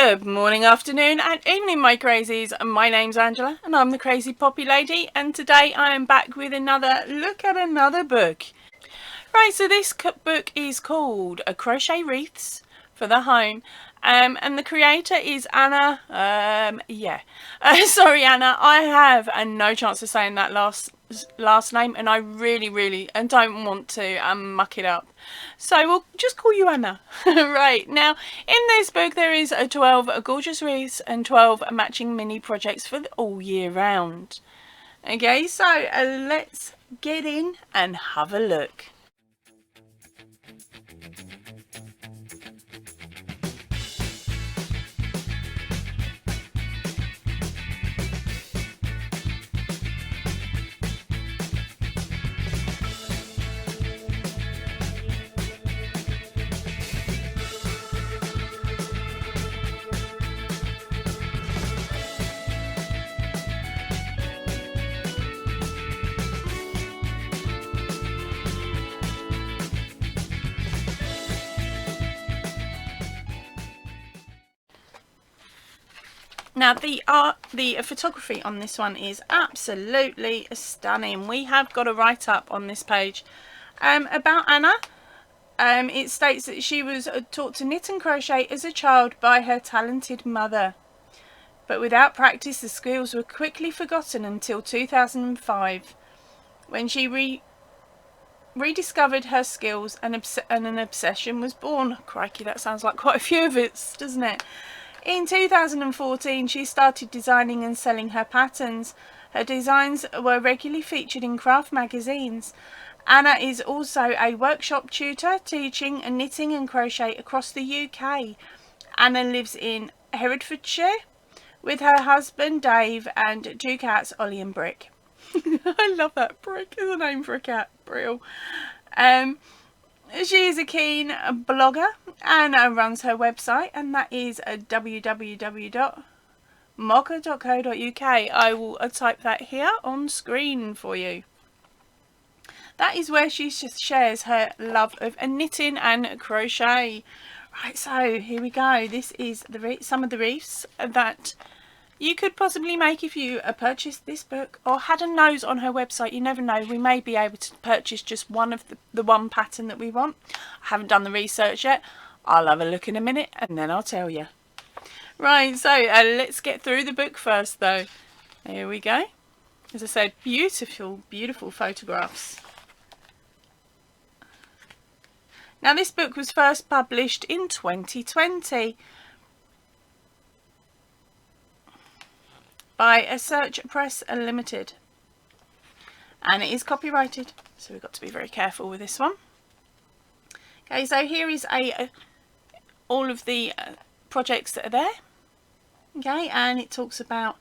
Good morning, afternoon and evening, my crazies. My name's Angela and I'm the Crazy Poppy Lady, and today I am back with another look at another book. Right, so this book is called Crochet Wreaths for the Home, and the creator is Anna. Sorry Anna, I have no chance of saying that last name, and I really don't want to muck it up, so we'll just call you Anna. Right, now in this book there is 12 gorgeous wreaths and 12 matching mini projects for all year round. Okay, so let's get in and have a look. Now the photography on this one is absolutely stunning. We have got a write-up on this page about Anna. It states that she was taught to knit and crochet as a child by her talented mother, but without practice the skills were quickly forgotten until 2005, when she rediscovered her skills and an obsession was born. Crikey, that sounds like quite a few of it, doesn't it? In 2014 she started designing and selling her patterns. Her designs were regularly featured in craft magazines. Anna is also a workshop tutor teaching knitting and crochet across the UK. Anna lives in Herefordshire with her husband Dave and two cats, Ollie and Brick. I love that. Brick is a name for a cat. Brill. She is a keen blogger and runs her website, and that is www.mocha.co.uk. I will type that here on screen for you. That is where she shares her love of knitting and crochet. Right, so here we go. This is some of the wreaths that you could possibly make if you purchased this book or had a nose on her website. You never know, we may be able to purchase just one of the one pattern that we want. I haven't done the research yet. I'll have a look in a minute and then I'll tell you. Right, so let's get through the book first though. Here we go. As I said, beautiful photographs. Now this book was first published in 2020 by Search Press Limited, and it is copyrighted, so we've got to be very careful with this one. Okay, so here is all of the projects that are there. Okay, and it talks about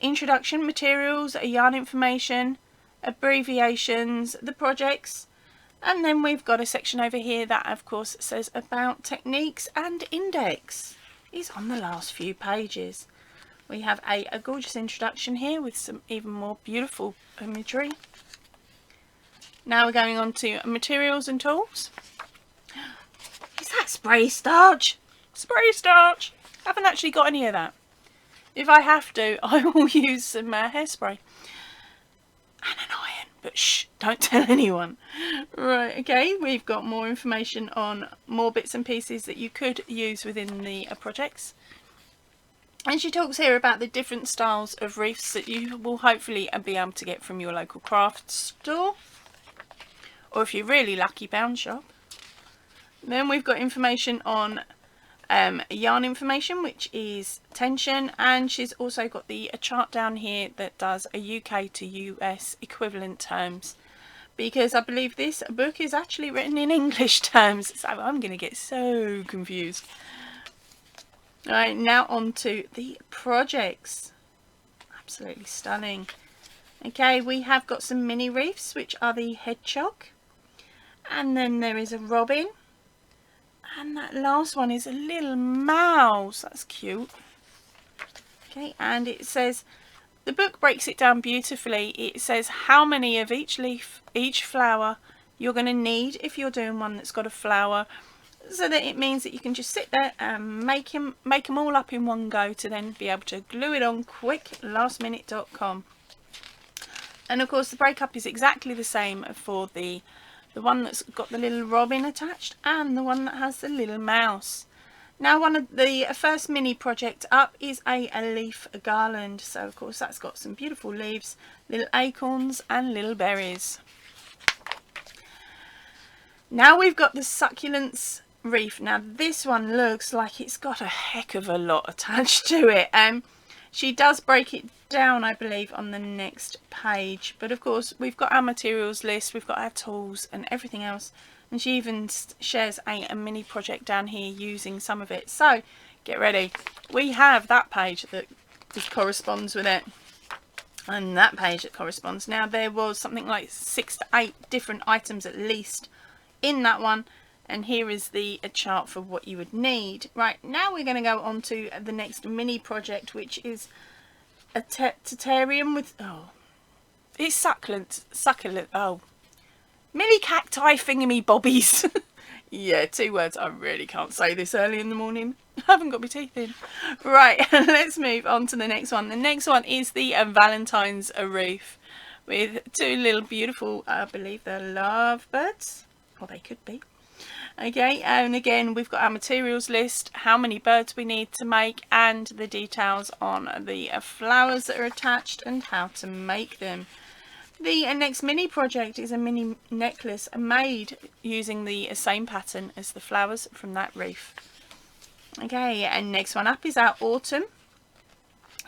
introduction, materials, yarn information, abbreviations, the projects, and then we've got a section over here that of course says about techniques, and index is on the last few pages. We have a gorgeous introduction here with some even more beautiful imagery. Now we're going on to materials and tools. Is that spray starch? Spray starch! I haven't actually got any of that. If I have to, I will use some hairspray and an iron, but shh, don't tell anyone. Right, okay, we've got more information on more bits and pieces that you could use within the projects. And she talks here about the different styles of wreaths that you will hopefully be able to get from your local craft store, or if you're really lucky, pound shop. Then we've got information on yarn information, which is tension, and she's also got a chart down here that does a UK to US equivalent terms, because I believe this book is actually written in English terms, so I'm going to get so confused. Right, now on to the projects. Absolutely stunning. Okay, we have got some mini wreaths, which are the hedgehog, and then there is a robin, and that last one is a little mouse. That's cute. Okay, and it says, the book breaks it down beautifully. It says how many of each leaf, each flower you're going to need if you're doing one that's got a flower, so that it means that you can just sit there and make them all up in one go to then be able to glue it on quick, lastminute.com. And of course the breakup is exactly the same for the one that's got the little robin attached and the one that has the little mouse. Now one of the first mini project up is a leaf garland. So of course that's got some beautiful leaves, little acorns and little berries. Now we've got the Succulents Reef. Now this one looks like it's got a heck of a lot attached to it. She does break it down, I believe, on the next page. But of course we've got our materials list, we've got our tools and everything else. And she even shares a mini project down here using some of it. So get ready. We have that page that corresponds with it. And that page that corresponds. Now there was something like 6 to 8 different items at least in that one. And here is a chart for what you would need. Right, now we're going to go on to the next mini project, which is a terrarium with... oh, it's succulent, oh. Mini cacti thingy bobbies. Yeah, 2 words. I really can't say this early in the morning. I haven't got my teeth in. Right, let's move on to the next one. The next one is the Valentines Reef with 2 little beautiful, I believe they're lovebirds. Or they could be. Okay, and again we've got our materials list, how many birds we need to make, and the details on the flowers that are attached and how to make them. The next mini project is a mini necklace made using the same pattern as the flowers from that reef. Okay, and next one up is our autumn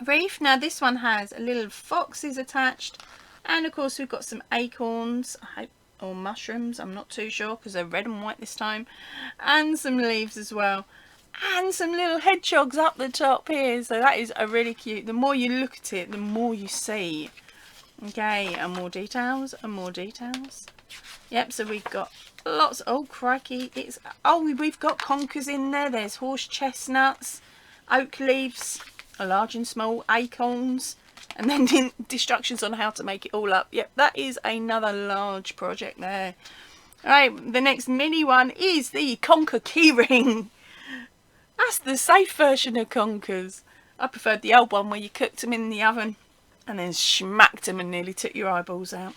reef. Now this one has little foxes attached, and of course we've got some acorns, I hope, or mushrooms, I'm not too sure because they're red and white this time, and some leaves as well, and some little hedgehogs up the top here. So that is a really cute. The more you look at it, the more you see. Okay, and more details and more details. Yep, so we've got lots. Oh crikey, it's, oh, we've got conkers in there. There's horse chestnuts, oak leaves, a large and small, acorns, and then instructions on how to make it all up. Yep, that is another large project there. Alright, the next mini one is the conker keyring. That's the safe version of conkers. I preferred the old one where you cooked them in the oven and then smacked them and nearly took your eyeballs out.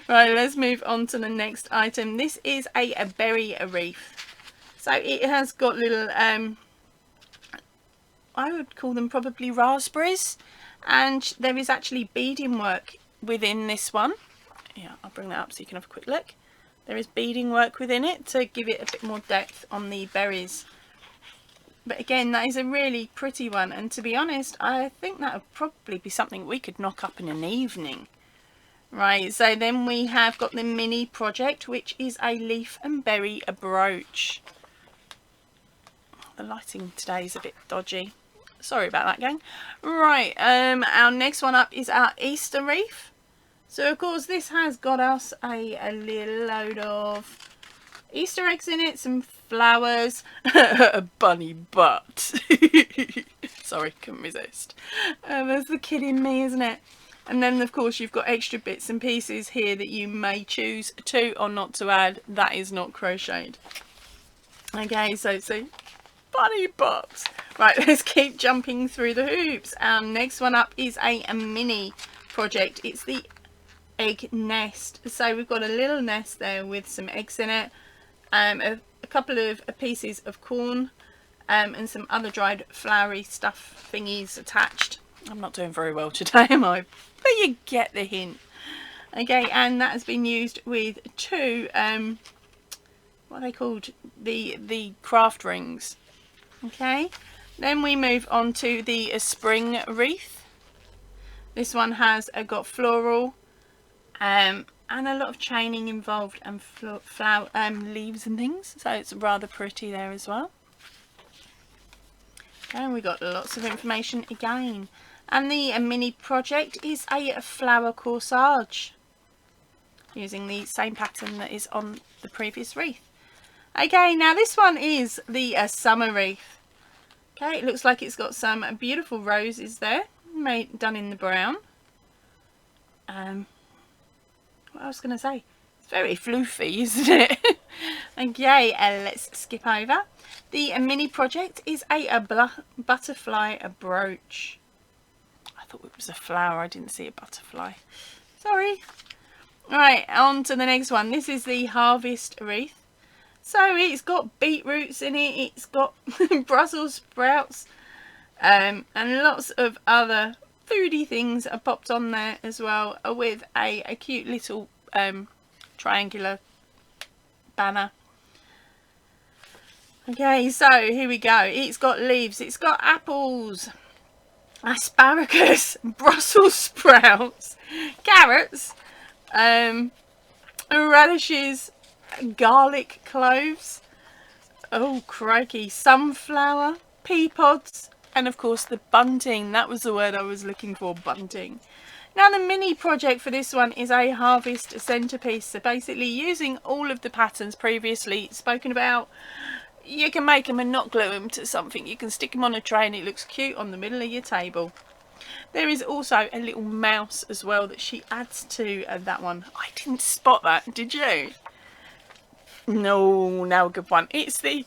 Right, let's move on to the next item. This is a berry wreath. So it has got little, I would call them probably raspberries. And there is actually beading work within this one. Yeah, I'll bring that up so you can have a quick look. There is beading work within it to give it a bit more depth on the berries. But again, that is a really pretty one, and to be honest, I think that would probably be something we could knock up in an evening. Right, so then we have got the mini project, which is a leaf and berry brooch. The lighting today is a bit dodgy. Sorry about that, gang. Right, our next one up is our Easter wreath. So of course this has got us a little load of Easter eggs in it, some flowers, a bunny butt. Sorry, couldn't resist. That's the kid in me, isn't it? And then of course you've got extra bits and pieces here that you may choose to or not to add. That is not crocheted. Okay, so bunny butts. Right, let's keep jumping through the hoops. Our next one up is a mini project. It's the egg nest. So we've got a little nest there with some eggs in it, a couple of pieces of corn, and some other dried flowery stuff thingies attached. I'm not doing very well today, am I? But you get the hint. Okay, and that has been used with 2 what are they called, the craft rings. Okay, then we move on to the spring wreath. This one has got floral and a lot of chaining involved, and flower leaves and things, so it's rather pretty there as well. And we got lots of information again. And the mini project is a flower corsage using the same pattern that is on the previous wreath. Okay, now this one is the summer wreath. Okay, it looks like it's got some beautiful roses there, done in the brown. What I was going to say, it's very floofy, isn't it? Okay, let's skip over. The mini project is a butterfly brooch. I thought it was a flower, I didn't see a butterfly. Sorry. Right, on to the next one. This is the Harvest Wreath. So it's got beetroots in it, it's got Brussels sprouts, and lots of other foodie things are popped on there as well, with a cute little triangular banner. Okay, so here we go. It's got leaves, it's got apples, asparagus, Brussels sprouts, carrots, radishes, garlic cloves, oh crikey, sunflower, pea pods, and of course the bunting. That was the word I was looking for, bunting. Now the mini project for this one is a harvest centerpiece. So basically using all of the patterns previously spoken about, you can make them and not glue them to something. You can stick them on a tray and it looks cute on the middle of your table. There is also a little mouse as well that she adds to that one. I didn't spot that, did you? No, a good one. It's the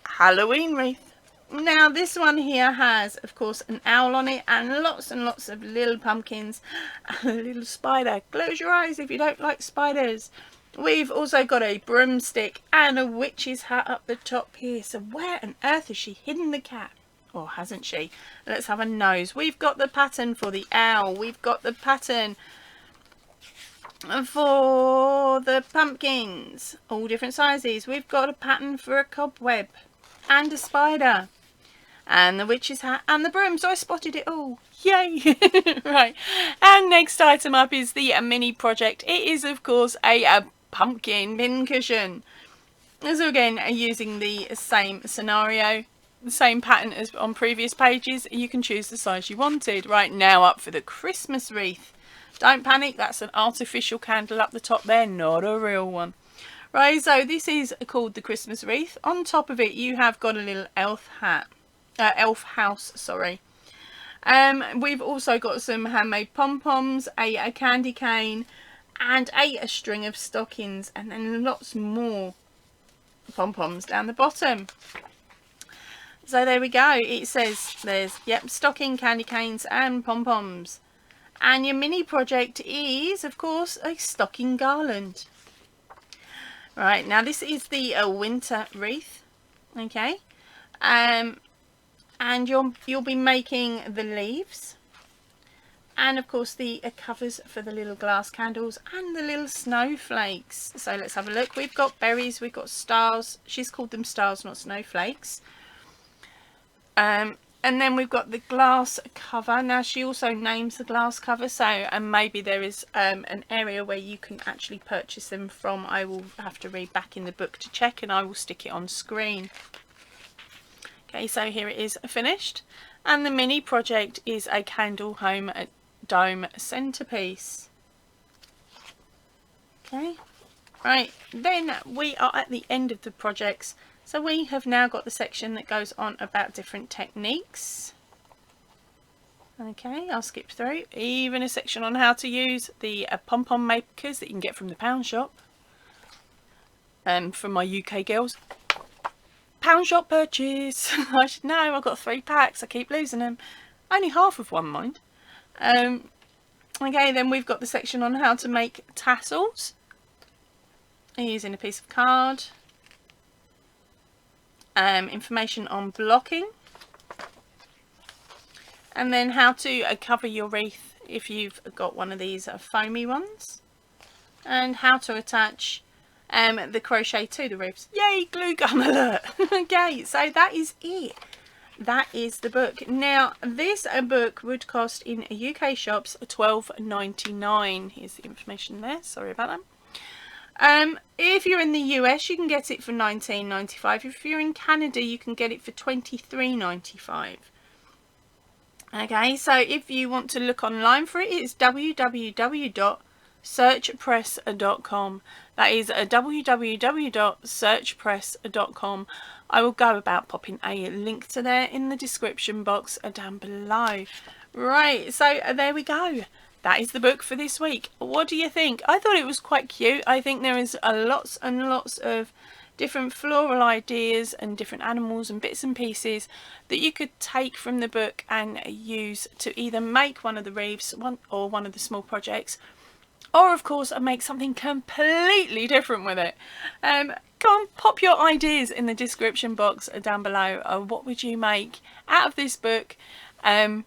Halloween wreath. Now this one here has, of course, an owl on it and lots of little pumpkins and a little spider. Close your eyes if you don't like spiders. We've also got a broomstick and a witch's hat up the top here. So where on earth has she hidden the cat? Or hasn't she? Let's have a nose. We've got the pattern for the owl. We've got the pattern for the pumpkins. All different sizes. We've got a pattern for a cobweb and a spider. And the witch's hat and the broom. So I spotted it all. Yay! Right. And next item up is the mini project. It is, of course, a pumpkin pincushion. So again, using the same scenario, the same pattern as on previous pages, you can choose the size you wanted. Right, now up for the Christmas wreath. Don't panic, that's an artificial candle up the top there, not a real one. Right, so this is called the Christmas wreath. On top of it, you have got a little elf house, sorry. We've also got some handmade pom-poms, a candy cane, and a string of stockings, and then lots more pom-poms down the bottom. So there we go. It says there's, yep, stocking, candy canes and pom-poms. And your mini project is, of course, a stocking garland. Right, now this is the winter wreath. Okay. And you'll be making the leaves. And of course the covers for the little glass candles and the little snowflakes. So let's have a look. We've got berries, we've got stars. She's called them stars, not snowflakes. And then we've got the glass cover. Now she also names the glass cover, so maybe there is an area where you can actually purchase them from. I will have to read back in the book to check, and I will stick it on screen. Okay, so here it is finished, and the mini project is a candle home dome centerpiece. Okay, right, then we are at the end of the projects. So we have now got the section that goes on about different techniques. Okay, I'll skip through. Even a section on how to use the pom-pom makers that you can get from the pound shop. From my UK girls. Pound shop purchase. I should know, I've got 3 packs. I keep losing them. Only half of one, mind. Okay, then we've got the section on how to make tassels. Using a piece of card. Information on blocking, and then how to cover your wreath if you've got one of these foamy ones, and how to attach the crochet to the wreaths. Yay, glue gun alert! Okay, so that is it. That is the book. Now this book would cost in UK shops £12.99. Here's the information there, sorry about that. If you're in the US, you can get it for $19.95. If you're in Canada, you can get it for $23.95. Okay, so if you want to look online for it, it's www.searchpress.com. That is www.searchpress.com. I will go about popping a link to there in the description box down below. Right, so there we go. That is the book for this week. What do you think? I thought it was quite cute. I think there is lots and lots of different floral ideas and different animals and bits and pieces that you could take from the book and use to either make one of the wreaths or one of the small projects, or of course make something completely different with it. Come on, pop your ideas in the description box down below. What would you make out of this book and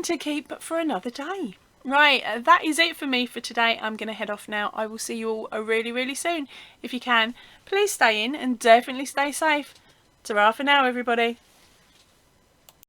to keep for another day? Right, that is it for me for today. I'm going to head off now. I will see you all really soon. If you can, please stay in and definitely stay safe. Ta-ra for now, everybody.